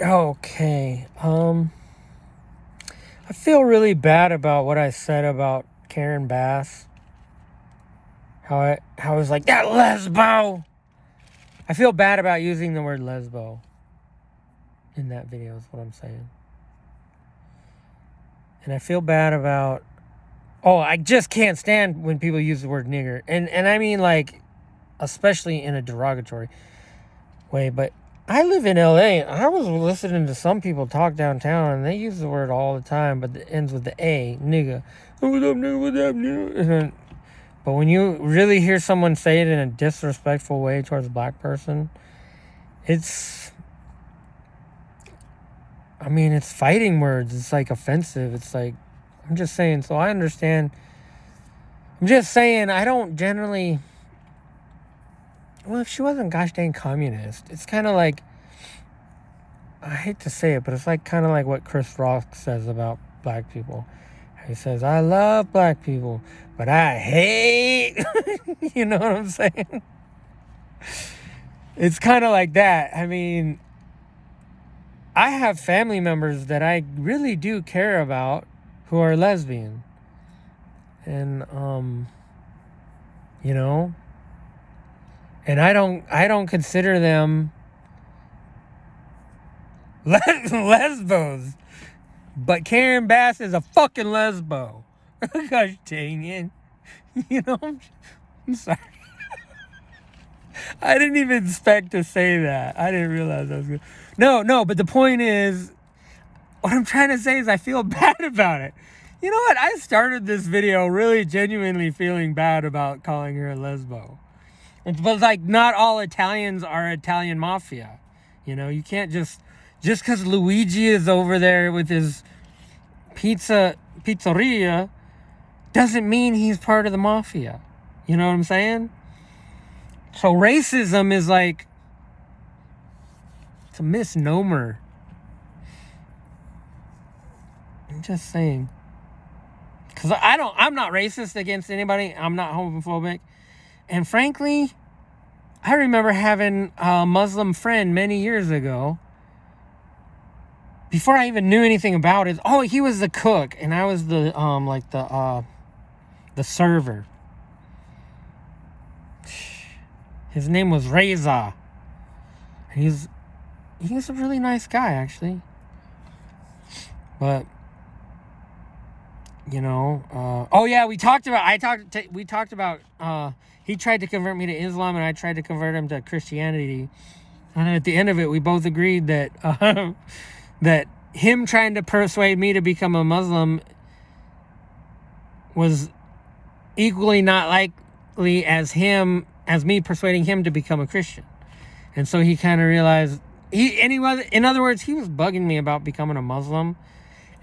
Okay. I feel really bad about what I said about Karen Bass. How I was like, that lesbo. I feel bad about using the word lesbo in that video is what I'm saying. And I feel bad about I just can't stand when people use the word nigger. And I mean like especially in a derogatory way, but I live in LA and I was listening to some people talk downtown and they use the word all the time, but it ends with the A, nigga. Oh, what up, nigga? What up, nigga? But when you really hear someone say it in a disrespectful way towards a black person, it's fighting words. It's like offensive. It's like, I'm just saying, so I understand. I'm just saying, I don't generally, well, if she wasn't gosh dang communist, it's kind of like, I hate to say it, but it's like kind of like what Chris Rock says about black people. He says, I love black people, but I hate, you know what I'm saying? It's kind of like that. I mean, I have family members that I really do care about who are lesbian. And, you know, and I don't consider them lesbos. But Karen Bass is a fucking lesbo. Gosh dang it. You know, I'm sorry. I didn't even expect to say that. I didn't realize I was going to. No, but the point is, what I'm trying to say is I feel bad about it. You know what? I started this video really genuinely feeling bad about calling her a lesbo. But like, not all Italians are Italian mafia. You know, you can't just because Luigi is over there with his pizzeria doesn't mean he's part of the mafia. You know what I'm saying? So racism is like, it's a misnomer. I'm just saying. Because I'm not racist against anybody. I'm not homophobic. And frankly, I remember having a Muslim friend many years ago. Before I even knew anything about it. Oh, he was the cook. And I was the server. His name was Reza. He's a really nice guy, actually. But, you know, we talked about, he tried to convert me to Islam and I tried to convert him to Christianity. And at the end of it, we both agreed that, that him trying to persuade me to become a Muslim was equally not likely as me persuading him to become a Christian. And so he kind of realized, in other words, he was bugging me about becoming a Muslim.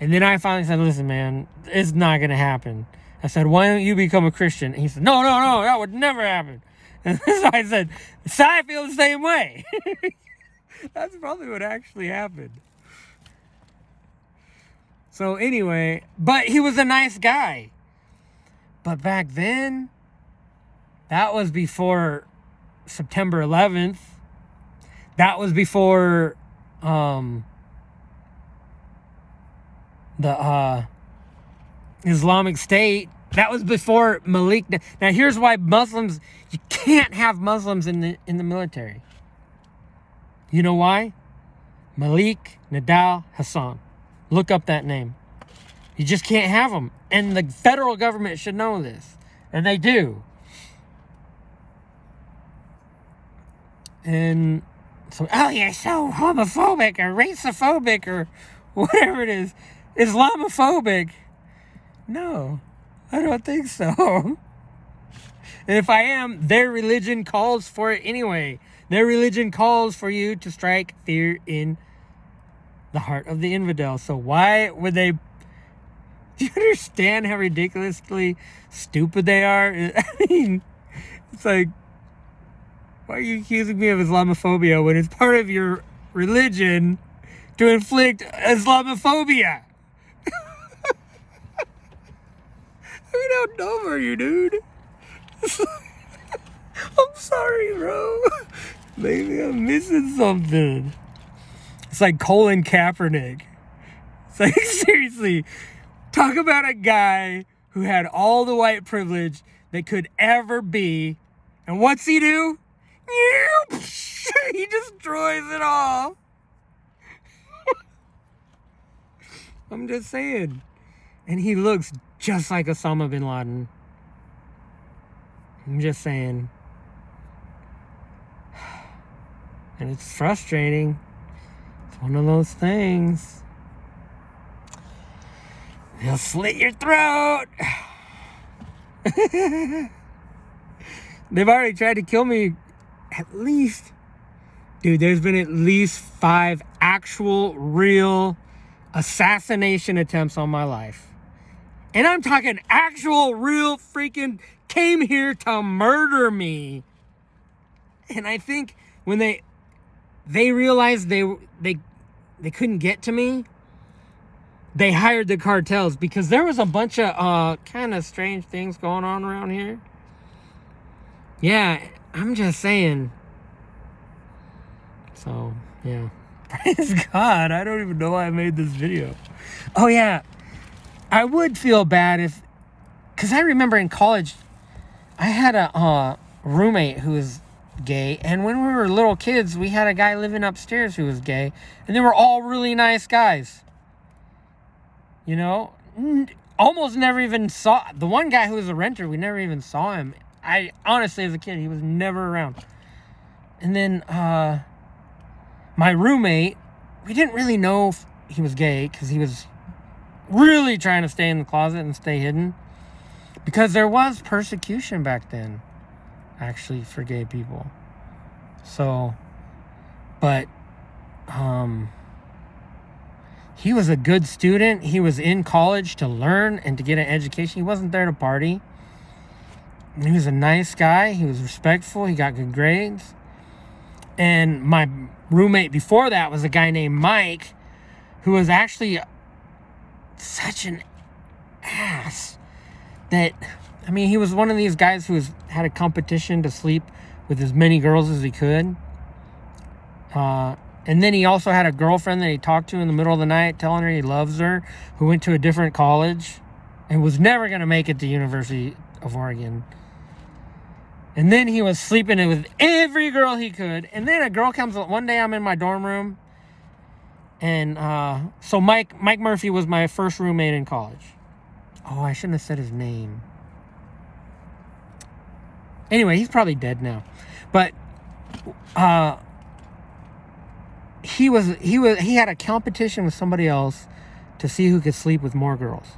And then I finally said, listen, man, it's not going to happen. I said, why don't you become a Christian? And he said, no, that would never happen. And so I said, so I feel the same way. That's probably what actually happened. So anyway, but he was a nice guy. But back then, that was before September 11th. That was before the Islamic State. That was before Malik. Now here's why you can't have Muslims in the military. You know why? Malik Nadal Hassan. Look up that name. You just can't have them. And the federal government should know this. And they do. And so, you're so homophobic or racophobic or whatever it is. Islamophobic. No, I don't think so. And if I am, their religion calls for it anyway. Their religion calls for you to strike fear in the heart of the infidel. So why would they? Do you understand how ridiculously stupid they are? I mean, it's like, why are you accusing me of Islamophobia when it's part of your religion to inflict Islamophobia? I mean, how dumb are you, dude? I'm sorry, bro. Maybe I'm missing something. It's like Colin Kaepernick. It's like, seriously, talk about a guy who had all the white privilege that could ever be. And what's he do? He destroys it all. I'm just saying. And he looks just like Osama bin Laden. I'm just saying. And it's frustrating. It's one of those things. He'll slit your throat. They've already tried to kill me at least. Dude, there's been at least 5 actual, real assassination attempts on my life. And I'm talking actual, real, freaking came here to murder me. And I think when they realized they couldn't get to me, they hired the cartels, because there was a bunch of kind of strange things going on around here. Yeah, I'm just saying. So, yeah. Praise God. I don't even know why I made this video. Oh, yeah. I would feel bad if... Because I remember in college, I had a roommate who was gay. And when we were little kids, we had a guy living upstairs who was gay. And they were all really nice guys. You know? Almost never even saw... The one guy who was a renter, we never even saw him. I honestly, as a kid, he was never around. And then my roommate, we didn't really know if he was gay, because he was really trying to stay in the closet and stay hidden, because there was persecution back then, actually, for gay people. So, but he was a good student. He was in college to learn and to get an education. He wasn't there to party. He was a nice guy. He was respectful. He got good grades. And my roommate before that was a guy named Mike, who was actually such an ass that, I mean, he was one of these guys who had a competition to sleep with as many girls as he could. And then he also had a girlfriend that he talked to in the middle of the night, telling her he loves her, who went to a different college and was never going to make it to University of Oregon. And then he was sleeping with every girl he could. And then a girl comes, one day I'm in my dorm room. And so Mike Murphy was my first roommate in college. Oh, I shouldn't have said his name. Anyway, he's probably dead now. But he had a competition with somebody else to see who could sleep with more girls.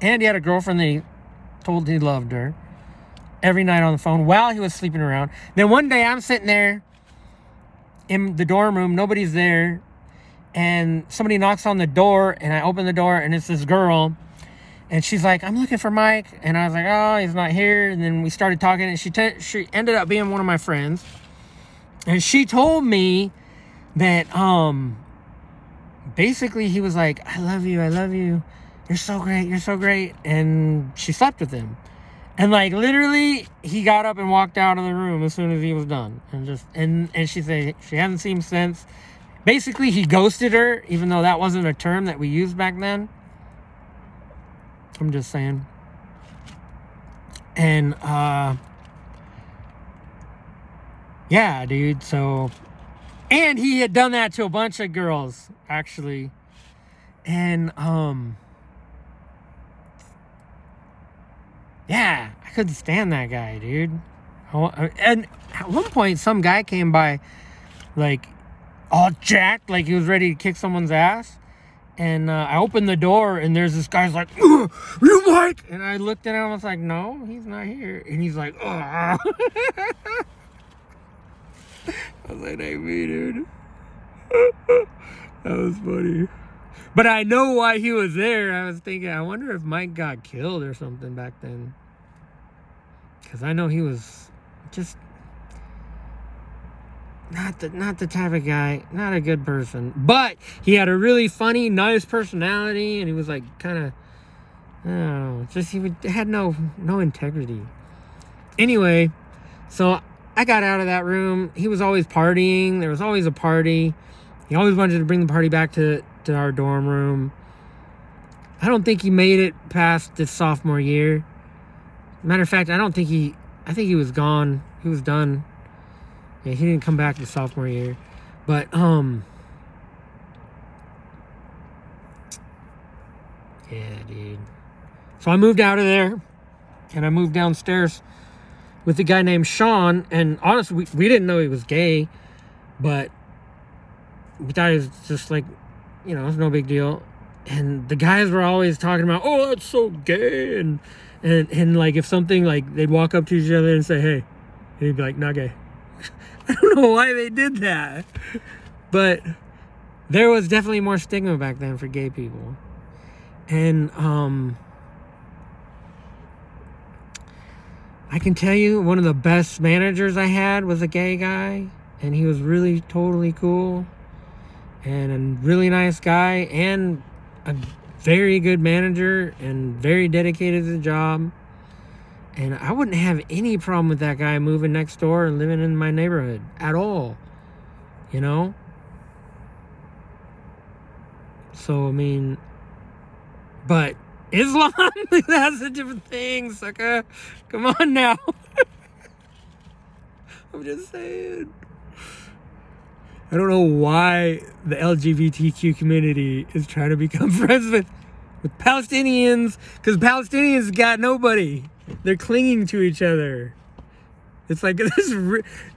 And he had a girlfriend that he told he loved her every night on the phone while he was sleeping around. Then one day I'm sitting there in the dorm room, nobody's there, and somebody knocks on the door, and I open the door, and it's this girl, and she's like, I'm looking for Mike. And I was like, oh, he's not here. And then we started talking, and she ended up being one of my friends. And she told me that basically he was like, I love you, you're so great, and she slept with him. And like literally he got up and walked out of the room as soon as he was done. And she said she hadn't seen him since. Basically he ghosted her, even though that wasn't a term that we used back then. I'm just saying. And yeah, dude, so, and he had done that to a bunch of girls, actually. And yeah, I couldn't stand that guy, dude. And at one point, some guy came by, like, all jacked, like he was ready to kick someone's ass. And I opened the door, and there's this guy's like, you Mike? And I looked at him, and I was like, no, he's not here. And he's like, oh. I was like, hey, me, dude. That was funny. But I know why he was there. I was thinking, I wonder if Mike got killed or something back then. Because I know he was just not the type of guy, not a good person. But he had a really funny, nice personality, and he was like kind of, I don't know, just had no integrity. Anyway, so I got out of that room. He was always partying. There was always a party. He always wanted to bring the party back to our dorm room. I don't think he made it past his sophomore year. Matter of fact, I think he was gone. He was done. Yeah, he didn't come back the sophomore year. But, yeah, dude. So I moved out of there, and I moved downstairs with a guy named Sean, and honestly, we didn't know he was gay, but we thought he was just like, you know, it's no big deal. And the guys were always talking about, oh, that's so gay, and like, if something, like, they'd walk up to each other and say, hey, and he'd be like, not gay. I don't know why they did that, but there was definitely more stigma back then for gay people. And I can tell you, one of the best managers I had was a gay guy, and he was really totally cool and a really nice guy and a very good manager and very dedicated to the job. And I wouldn't have any problem with that guy moving next door and living in my neighborhood at all, you know? So, I mean, but Islam, that's a different thing, sucker. Come on now. I'm just saying. I don't know why the LGBTQ community is trying to become friends with Palestinians, because Palestinians got nobody. They're clinging to each other. It's like this.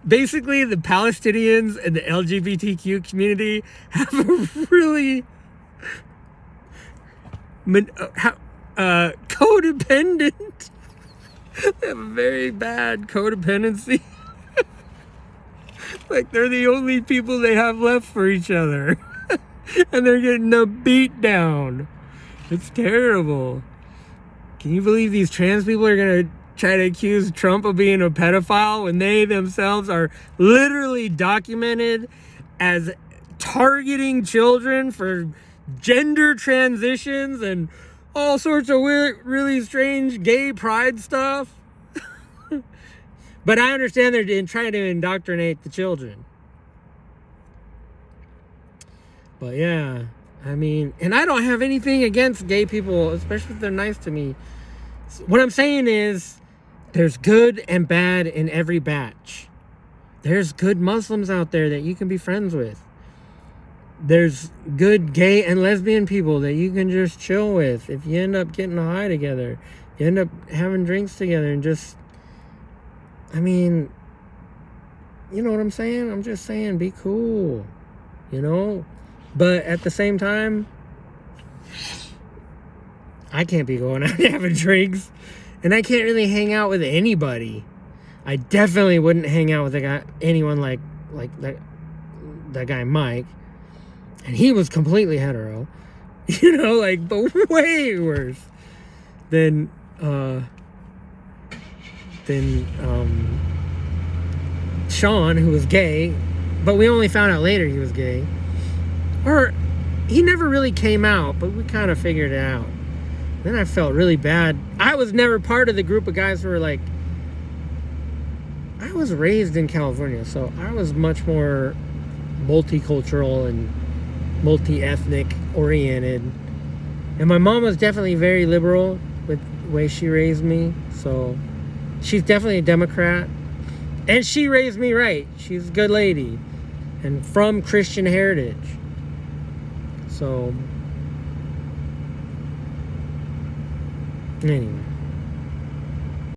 Basically, the Palestinians and the LGBTQ community have a really codependent. They have a very bad codependency. Like, they're the only people they have left for each other. And they're getting a beat down. It's terrible. Can you believe these trans people are going to try to accuse Trump of being a pedophile when they themselves are literally documented as targeting children for gender transitions and all sorts of weird, really strange gay pride stuff? But I understand they're trying to indoctrinate the children. But yeah, I mean, and I don't have anything against gay people, especially if they're nice to me. What I'm saying is, there's good and bad in every batch. There's good Muslims out there that you can be friends with. There's good gay and lesbian people that you can just chill with. If you end up getting high together, you end up having drinks together and just, I mean, you know what I'm saying? I'm just saying, be cool, you know? But at the same time, I can't be going out and having drinks, and I can't really hang out with anybody. I definitely wouldn't hang out with anyone like that guy Mike, and he was completely hetero, you know, like, but way worse than Sean, who was gay, but we only found out later he was gay. Or he never really came out, but we kind of figured it out. Then I felt really bad. I was never part of the group of guys who were like, I was raised in California, so I was much more multicultural and multi-ethnic oriented. And my mom was definitely very liberal with the way she raised me, so she's definitely a Democrat. And she raised me right. She's a good lady and from Christian heritage. So, anyway.